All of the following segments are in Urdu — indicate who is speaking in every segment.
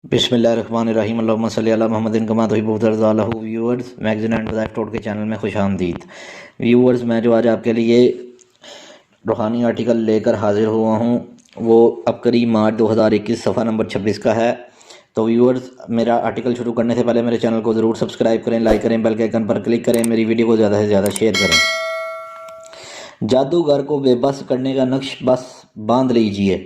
Speaker 1: بسم اللہ الرحمن الرحیم اللہم صلی علی محمد کما تحب وترضی ویورز میگزین اینڈ وظائف ٹوٹ کے چینل میں خوش آمدید ویورز۔ میں جو آج آپ کے لیے روحانی آرٹیکل لے کر حاضر ہوا ہوں وہ عبقری مارچ 2021 صفحہ نمبر 26 کا ہے۔ تو ویورز، میرا آرٹیکل شروع کرنے سے پہلے میرے چینل کو ضرور سبسکرائب کریں، لائک کریں، بیل کے آئیکن پر کلک کریں، میری ویڈیو کو زیادہ سے زیادہ شیئر کریں۔ جادوگر کو بے بس کرنے کا نقش بس باندھ لیجئے۔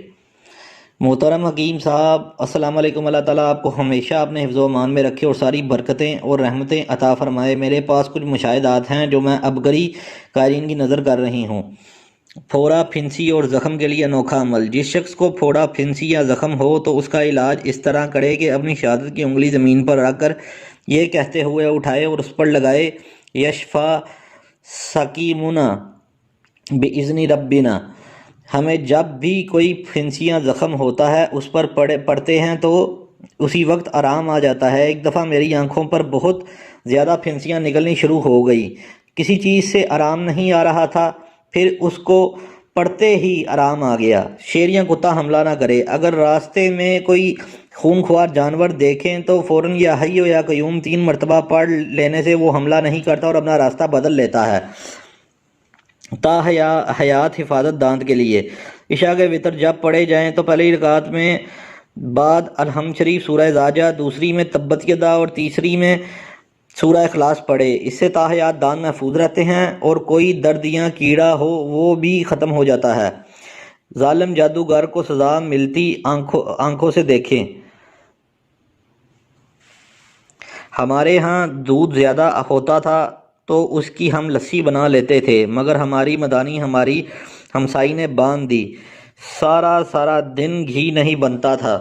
Speaker 1: محترم حکیم صاحب، السلام علیکم۔ اللہ تعالیٰ آپ کو ہمیشہ اپنے حفظ و امان میں رکھے اور ساری برکتیں اور رحمتیں عطا فرمائے۔ میرے پاس کچھ مشاہدات ہیں جو میں عبقری قائرین کی نظر کر رہی ہوں۔ پھوڑا، پھنسی اور زخم کے لیے انوکھا عمل۔ جس شخص کو پھوڑا، پھنسی یا زخم ہو تو اس کا علاج اس طرح کرے کہ اپنی شہادت کی انگلی زمین پر رکھ کر یہ کہتے ہوئے اٹھائے اور اس پر لگائے، یشفا سقیمنا بِإِذْنِ ربنا۔ ہمیں جب بھی کوئی پھنسیاں زخم ہوتا ہے اس پر پڑتے ہیں تو اسی وقت آرام آ جاتا ہے۔ ایک دفعہ میری آنکھوں پر بہت زیادہ پھنسیاں نکلنی شروع ہو گئی، کسی چیز سے آرام نہیں آ رہا تھا، پھر اس کو پڑھتے ہی آرام آ گیا۔ شیریاں کتا حملہ نہ کرے۔ اگر راستے میں کوئی خونخوار جانور دیکھیں تو فوراً یا حی یا قیوم 3 مرتبہ پڑھ لینے سے وہ حملہ نہیں کرتا اور اپنا راستہ بدل لیتا ہے۔ تا حیات حفاظت دانت کے لیے۔ عشاء کے وتر جب پڑھے جائیں تو پہلی رکعت میں بعد الحمد شریف سورہ زاجہ، دوسری میں تبت یدا اور تیسری میں سورہ اخلاص پڑھے۔ اس سے تا حیات دانت محفوظ رہتے ہیں اور کوئی درد یا کیڑا ہو وہ بھی ختم ہو جاتا ہے۔ ظالم جادوگر کو سزا ملتی آنکھوں سے دیکھیں۔ ہمارے ہاں دودھ زیادہ ہوتا تھا تو اس کی ہم لسی بنا لیتے تھے، مگر ہماری مدانی ہماری ہمسائی نے باندھ دی، سارا دن گھی نہیں بنتا تھا،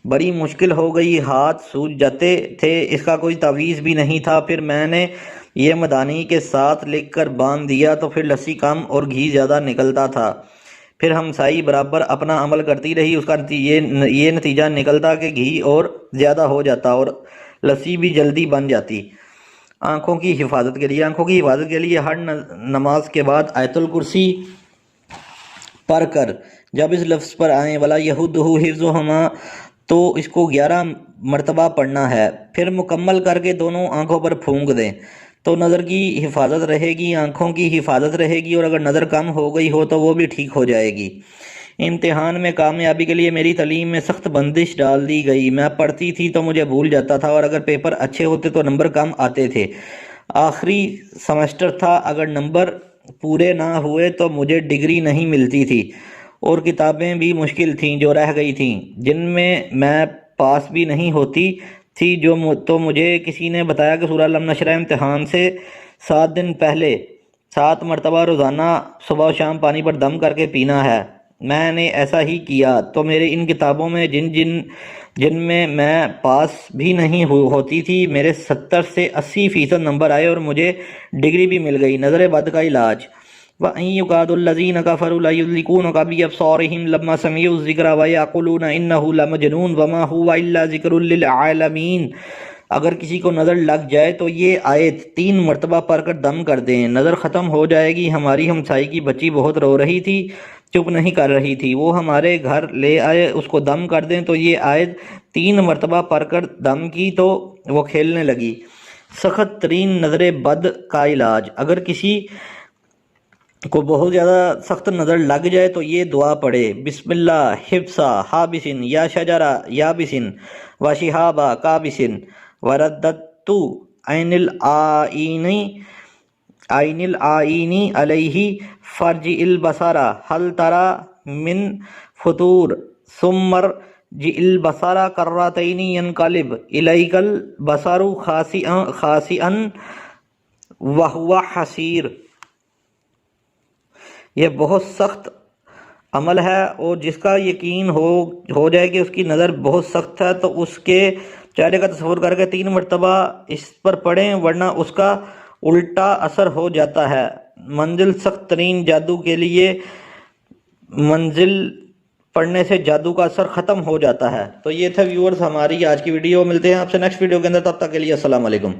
Speaker 1: بڑی مشکل ہو گئی، ہاتھ سوج جاتے تھے، اس کا کوئی تعویذ بھی نہیں تھا۔ پھر میں نے یہ مدانی کے ساتھ لکھ کر باندھ دیا تو پھر لسی کم اور گھی زیادہ نکلتا تھا۔ پھر ہمسائی برابر اپنا عمل کرتی رہی، اس کا یہ نتیجہ نکلتا کہ گھی اور زیادہ ہو جاتا اور لسی بھی جلدی بن جاتی۔ آنکھوں کی حفاظت کے لیے۔ آنکھوں کی حفاظت کے لیے ہر نماز کے بعد آیت الکرسی پڑھ کر جب اس لفظ پر آئیں ولا یحدہ حفظہما تو اس کو 11 مرتبہ پڑھنا ہے، پھر مکمل کر کے دونوں آنکھوں پر پھونک دیں تو نظر کی حفاظت رہے گی، آنکھوں کی حفاظت رہے گی، اور اگر نظر کم ہو گئی ہو تو وہ بھی ٹھیک ہو جائے گی۔ امتحان میں کامیابی کے لیے میری تعلیم میں سخت بندش ڈال دی گئی۔ میں پڑھتی تھی تو مجھے بھول جاتا تھا اور اگر پیپر اچھے ہوتے تو نمبر کم آتے تھے۔ آخری سمسٹر تھا، اگر نمبر پورے نہ ہوئے تو مجھے ڈگری نہیں ملتی تھی، اور کتابیں بھی مشکل تھیں جو رہ گئی تھیں، جن میں پاس بھی نہیں ہوتی تھی۔ تو مجھے کسی نے بتایا کہ سورہ علم نشرہ امتحان سے 7 دن پہلے 7 مرتبہ روزانہ صبح و شام پانی پر دم کر کے پینا ہے۔ میں نے ایسا ہی کیا تو میرے ان کتابوں میں جن میں پاس بھی نہیں ہوتی تھی، میرے 70 سے 80% نمبر آئے اور مجھے ڈگری بھی مل گئی۔ نظر بد کا علاج۔ وَإِن يُكَادُ الَّذِينَ كَفَرُوا لَيُزْلِقُونَكَ بِأَبْصَارِهِمْ لَمَّا سَمِعُوا الذِّكْرَ وَيَقُولُونَ إِنَّهُ لَمَجْنُونٌ وَمَا هُوَ إِلَّا ذِكْرٌ لِّلْعَالَمِينَ۔ اگر کسی کو نظر لگ جائے تو یہ آیت 3 مرتبہ پڑھ کر دم کر دیں، نظر ختم ہو جائے گی۔ ہماری ہمسائی کی بچی بہت رو رہی تھی، چپ نہیں کر رہی تھی، وہ ہمارے گھر لے آئے، اس کو دم کر دیں تو یہ آیت 3 مرتبہ پڑھ کر دم کی تو وہ کھیلنے لگی۔ سخت ترین نظر بد کا علاج۔ اگر کسی کو بہت زیادہ سخت نظر لگ جائے تو یہ دعا پڑھے، بسم اللہ حبسا حابسن یا شجرہ یابسن و شہابا کابسن ورددت عین العینی علیہ فرجع البصر حل ترى من فطور ثم ارجع البصر کرتین ینقلب الیک البصر خاسئا وهو حسیر۔ یہ بہت سخت عمل ہے اور جس کا یقین ہو جائے کہ اس کی نظر بہت سخت ہے تو اس کے چہرے کا تصور کر کے 3 مرتبہ اس پر پڑھیں، ورنہ اس کا الٹا اثر ہو جاتا ہے۔ منزل سخت ترین جادو کے لیے منزل پڑھنے سے جادو کا اثر ختم ہو جاتا ہے۔ تو یہ تھا ویورز ہماری آج کی ویڈیو، ملتے ہیں آپ سے نیکسٹ ویڈیو کے اندر، تب تک کے لیے السلام علیکم۔